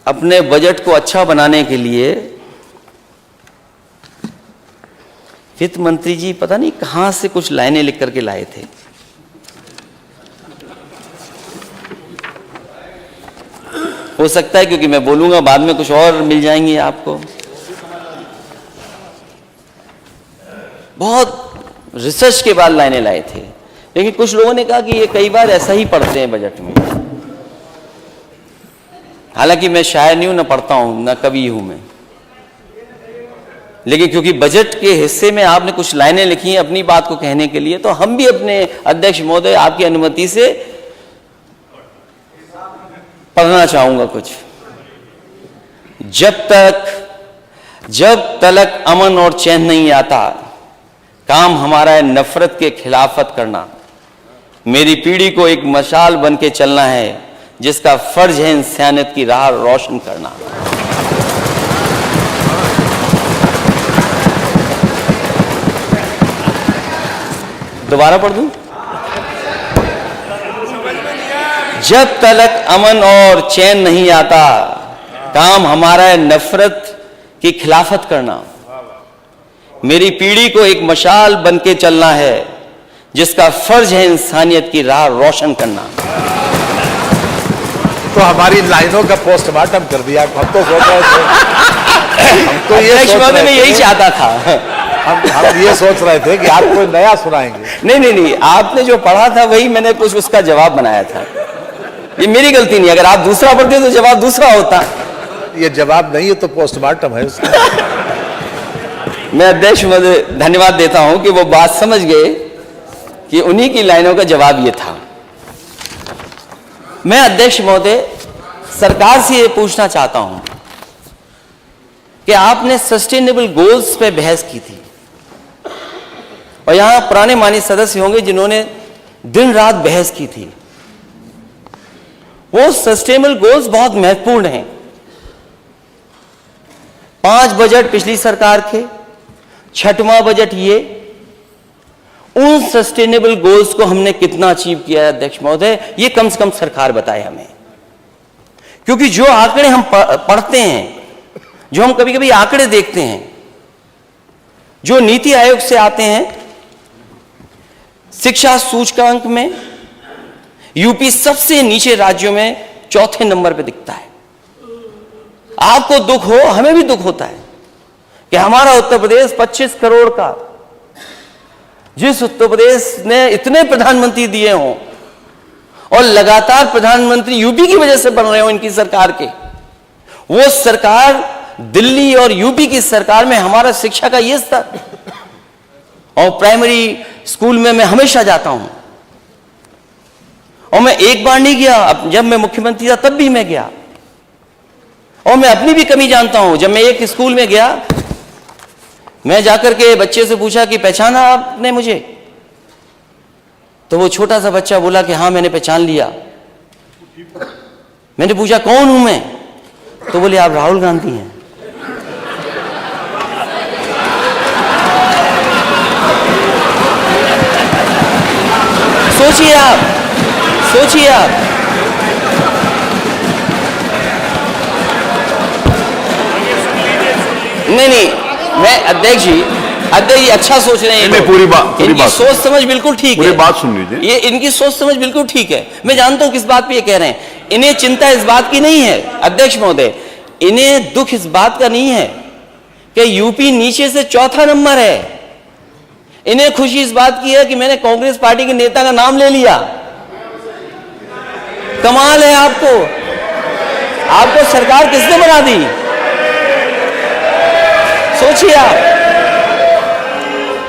अपने बजट को अच्छा बनाने के लिए वित्त मंत्री जी पता नहीं कहां से कुछ लाइनें लिख करके लाए थे। हो सकता है क्योंकि मैं बोलूंगा बाद में कुछ और मिल जाएंगी आपको। बहुत रिसर्च के बाद लाइनें लाए थे, लेकिन कुछ लोगों ने कहा कि ये कई बार ऐसा ही पढ़ते हैं बजट में। हालांकि मैं शायर नहीं हूं, ना पढ़ता हूं, ना कवि हूं मैं, लेकिन क्योंकि बजट के हिस्से में आपने कुछ लाइनें लिखी हैं अपनी बात को कहने के लिए, तो हम भी अपने अध्यक्ष महोदय आपकी अनुमति से पढ़ना चाहूंगा कुछ। जब तलक अमन और चैन नहीं आता, काम हमारा है नफरत के खिलाफत करना। मेरी पीढ़ी को एक मशाल बन के चलना है, जिसका फर्ज है इंसानियत की राह रोशन करना। दोबारा पढ़ दूं? जब तलक अमन और चैन नहीं आता, काम हमारा है नफरत की खिलाफत करना। मेरी पीढ़ी को एक मशाल बन के चलना है, जिसका फर्ज है इंसानियत की राह रोशन करना। तो हमारी लाइनों का पोस्टमार्टम कर दिया। हम तो सोच रहे थे, हम तो ये यही चाहता था। हम ये सोच रहे थे कि आप कोई नया सुनाएंगे। नहीं, आपने जो पढ़ा था वही मैंने कुछ उसका जवाब बनाया था। ये मेरी गलती नहीं, अगर आप दूसरा पढ़ते तो जवाब दूसरा होता। ये जवाब नहीं है तो पोस्टमार्टम है उसका। मैं अध्यक्ष महोदय धन्यवाद देता हूं कि वो बात समझ गए कि उन्हीं की लाइनों का जवाब ये था। मैं अध्यक्ष महोदय सरकार से ये पूछना चाहता हूं कि आपने सस्टेनेबल गोल्स पे बहस की थी, और यहां पुराने माननीय सदस्य होंगे जिन्होंने दिन रात बहस की थी। वो सस्टेनेबल गोल्स बहुत महत्वपूर्ण हैं। 5 बजट पिछली सरकार के, 6वां बजट ये, उन सस्टेनेबल गोल्स को हमने कितना अचीव किया है अध्यक्ष महोदय, ये कम से कम सरकार बताए हमें। क्योंकि जो आंकड़े हम पढ़ते हैं, जो हम कभी कभी आंकड़े देखते हैं, जो नीति आयोग से आते हैं, शिक्षा सूचकांक में यूपी सबसे नीचे राज्यों में 4थे नंबर पे दिखता है। आपको दुख हो, हमें भी दुख होता है कि हमारा उत्तर प्रदेश 25 करोड़ का, जिस उत्तर प्रदेश ने इतने प्रधानमंत्री दिए हों और लगातार प्रधानमंत्री यूपी की वजह से बन रहे हो इनकी सरकार के, वो सरकार दिल्ली और यूपी की सरकार में हमारा शिक्षा का ये स्तर, और प्राइमरी स्कूल में मैं हमेशा जाता हूं, और मैं एक बार नहीं गया, जब मैं मुख्यमंत्री था तब भी मैं गया, और मैं अपनी भी कमी जानता हूं। जब मैं एक स्कूल में गया, मैं जाकर के बच्चे से पूछा कि पहचाना आपने मुझे? तो वो छोटा सा बच्चा बोला कि हाँ मैंने पहचान लिया। मैंने पूछा कौन हूं मैं? तो बोले आप राहुल गांधी हैं। सोचिए आप, नहीं, मैं अध्यक्ष जी अच्छा सोच रहे हैं। पूरी बात इनकी सोच समझ बिल्कुल ठीक है। पूरी बात सुन लीजिए। ये इनकी सोच समझ बिल्कुल ठीक है। मैं जानता हूं किस बात पे ये कह रहे हैं। इन्हें चिंता इस बात की नहीं है अध्यक्ष महोदय, इन्हें दुख इस बात का नहीं है कि यूपी नीचे से 4था नंबर है। इन्हें खुशी इस बात की है कि मैंने कांग्रेस पार्टी के नेता का नाम ले लिया। कमाल है। आपको सरकार किसने बना दी? सोचिए आप।